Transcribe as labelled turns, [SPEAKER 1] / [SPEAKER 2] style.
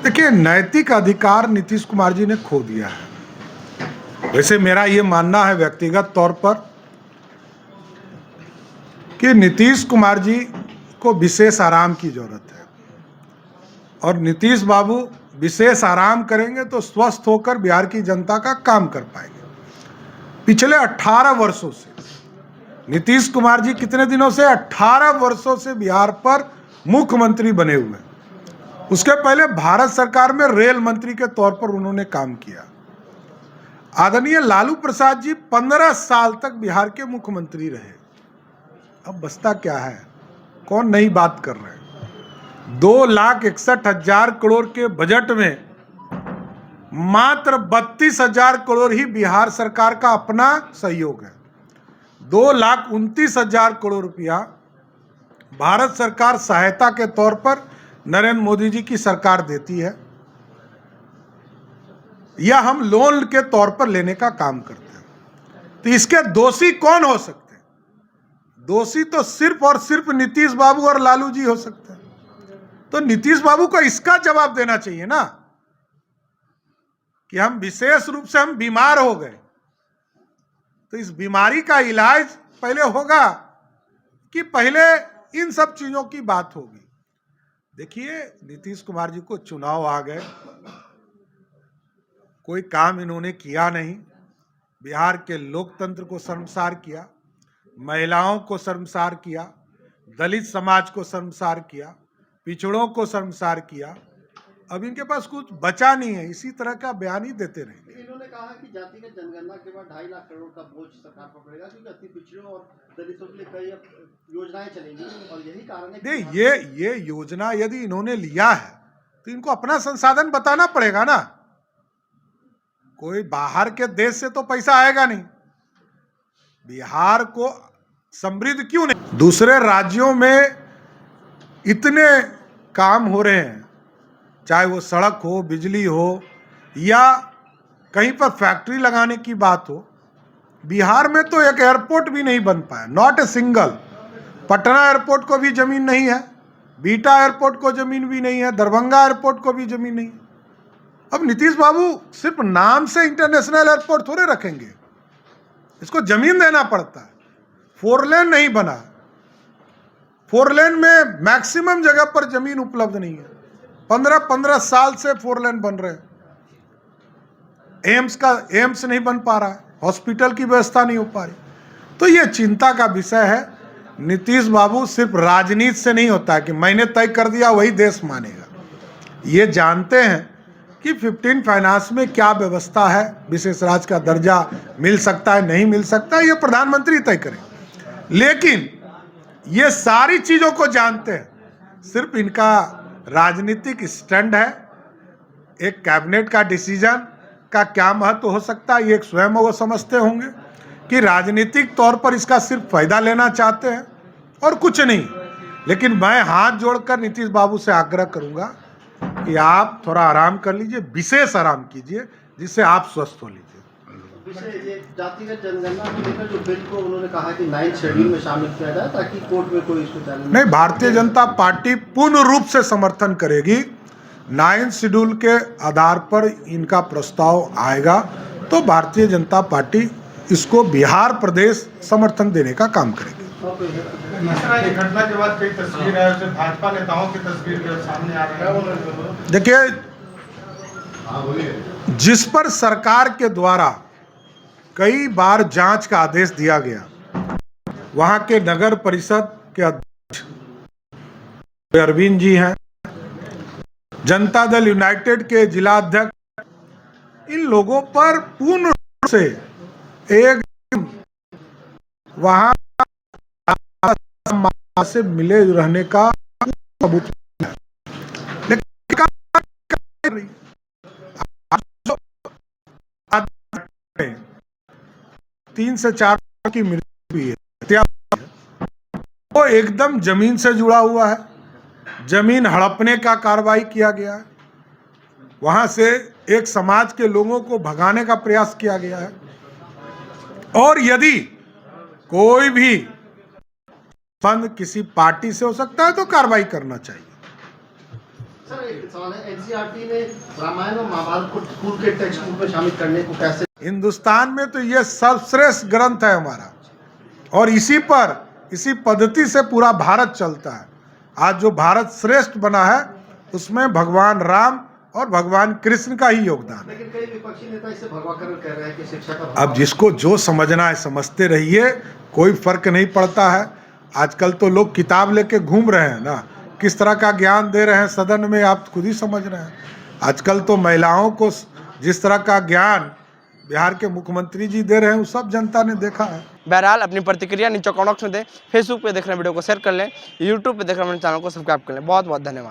[SPEAKER 1] देखिए, नैतिक अधिकार नीतीश कुमार जी ने खो दिया है। वैसे मेरा ये मानना है व्यक्तिगत तौर पर कि नीतीश कुमार जी को विशेष आराम की जरूरत है और नीतीश बाबू विशेष आराम करेंगे तो स्वस्थ होकर बिहार की जनता का काम कर पाएंगे। पिछले 18 वर्षों से नीतीश कुमार जी कितने दिनों से 18 वर्षों से बिहार पर मुख्यमंत्री बने हुए हैं। उसके पहले भारत सरकार में रेल मंत्री के तौर पर उन्होंने काम किया। आदरणीय लालू प्रसाद जी 15 साल तक बिहार के मुख्यमंत्री रहे। अब बचता क्या है? कौन नई बात कर रहे हैं? 2,61,000 करोड़ के बजट में मात्र 32,000 करोड़ ही बिहार सरकार का अपना सहयोग है। 2,29,000 करोड़ रुपया भारत सरकार सहायता के तौर पर नरेंद्र मोदी जी की सरकार देती है या हम लोन के तौर पर लेने का काम करते हैं। तो इसके दोषी कौन हो सकते हैं? दोषी तो सिर्फ और सिर्फ नीतीश बाबू और लालू जी हो सकते हैं। तो नीतीश बाबू को इसका जवाब देना चाहिए ना कि हम विशेष रूप से हम बीमार हो गए, तो इस बीमारी का इलाज पहले होगा कि पहले इन सब चीजों की बात होगी। देखिए, नीतीश कुमार जी को चुनाव आ गए, कोई काम इन्होंने किया नहीं। बिहार के लोकतंत्र को शर्मसार किया, महिलाओं को शर्मसार किया, दलित समाज को शर्मसार किया, पिछड़ों को शर्मसार किया। अब इनके पास कुछ बचा नहीं है, इसी तरह का बयान ही देते रहेंगे।
[SPEAKER 2] इन्होंने कहा कि जातिगत जनगणना के बाद 2.5 लाख करोड़ का बोझ सरकार पर पड़ेगा क्योंकि अति पिछड़ों और दलितों के लिए कई योजनाएं चलेंगी और यही कारण है
[SPEAKER 1] कि ये योजना यदि इन्होंने लिया है तो इनको अपना संसाधन बताना पड़ेगा ना। कोई बाहर के देश से तो पैसा आएगा नहीं। बिहार को समृद्ध क्यों नहीं? दूसरे राज्यों में इतने काम हो रहे हैं, चाहे वो सड़क हो, बिजली हो या कहीं पर फैक्ट्री लगाने की बात हो। बिहार में तो एक एयरपोर्ट भी नहीं बन पाया, not a single. Patna airport को भी जमीन नहीं है, बीटा एयरपोर्ट को जमीन भी नहीं है, दरभंगा एयरपोर्ट को भी जमीन नहीं है। अब नीतीश बाबू सिर्फ नाम से इंटरनेशनल एयरपोर्ट थोड़े रखेंगे, इसको जमीन देना पड़ता है। 4 लेन नहीं बना, 4 लेन में मैक्सिमम जगह पर जमीन उपलब्ध नहीं है। 15 साल से 4 लेन बन रहे हैं। एम्स नहीं बन पा रहा है, हॉस्पिटल की व्यवस्था नहीं हो पा रही। तो ये चिंता का विषय है। नीतीश बाबू सिर्फ राजनीति से नहीं होता है कि मैंने तय कर दिया वही देश मानेगा। ये जानते हैं कि 15 फाइनेंस में क्या व्यवस्था है, विशेष राज्य का दर्जा मिल सकता है नहीं मिल सकता है, ये प्रधानमंत्री तय करें। लेकिन ये सारी चीजों को जानते हैं, सिर्फ इनका राजनीतिक स्टैंड है। एक कैबिनेट का डिसीजन का क्या महत्व हो सकता है, ये स्वयं वो समझते होंगे कि राजनीतिक तौर पर इसका सिर्फ फायदा लेना चाहते हैं और कुछ नहीं। लेकिन मैं हाथ जोड़कर नीतीश बाबू से आग्रह करूंगा कि आप थोड़ा आराम कर लीजिए, विशेष आराम कीजिए, जिससे आप स्वस्थ हो लीजिए।
[SPEAKER 2] जातिगत जनगणना को लेकर जो बिल को उन्होंने कहा कि 9th शेड्यूल में शामिल किया जाए ताकि कोर्ट में कोई इसको चैलेंज
[SPEAKER 1] नहीं, भारतीय जनता पार्टी पूर्ण रूप से समर्थन करेगी। 9th शेड्यूल के आधार पर इनका प्रस्ताव आएगा तो भारतीय जनता पार्टी इसको बिहार प्रदेश समर्थन देने का काम करेगी।
[SPEAKER 3] घटना के बाद कई तस्वीर है, भाजपा नेताओं की तस्वीर के सामने आ रही है।
[SPEAKER 1] देखिए, जिस पर सरकार के द्वारा कई बार जांच का आदेश दिया गया, वहां के नगर परिषद के अध्यक्ष अरविंद जी हैं, जनता दल यूनाइटेड के जिला अध्यक्ष, इन लोगों पर पूर्ण रूप से एक वहां से मिले रहने का सबूत है। लेकिन 3 से 4 की मृत्यु हुई है। वो एकदम जमीन से जुड़ा हुआ है, जमीन हड़पने का कार्रवाई किया गया है, वहां से एक समाज के लोगों को भगाने का प्रयास किया गया है। और यदि कोई भी संबंध किसी पार्टी से हो सकता है तो कार्रवाई करना चाहिए।
[SPEAKER 2] सर एक सवाल है, एनसीईआरटी ने रामायण और महाभारत को स्कूल के टेक्स्ट बुक में शामिल करने को कैसे?
[SPEAKER 1] हिंदुस्तान में तो ये सर्वश्रेष्ठ ग्रंथ है हमारा, और इसी पद्धति से पूरा भारत चलता है। आज जो भारत श्रेष्ठ बना है उसमें भगवान राम और भगवान कृष्ण का ही योगदान है।
[SPEAKER 2] लेकिन कई विपक्षी नेता इसे भगवाकरण कह रहे हैं कि शिक्षा का
[SPEAKER 1] अब जिसको जो समझना है समझते रहिए, कोई फर्क नहीं पड़ता है। आजकल तो लोग किताब लेके घूम रहे हैं ना, किस तरह का ज्ञान दे रहे हैं सदन में, आप खुद ही समझ रहे हैं। आजकल तो महिलाओं को जिस तरह का ज्ञान बिहार के मुख्यमंत्री जी दे रहे हैं वो सब जनता ने देखा है।
[SPEAKER 4] बहरहाल अपनी प्रतिक्रिया नीचे कमेंट बॉक्स में दें। फेसबुक पे देख रहे हैं वीडियो को शेयर कर लें, यूट्यूब पे देख रहे हैं चैनल को सब्सक्राइब कर लें। बहुत बहुत धन्यवाद।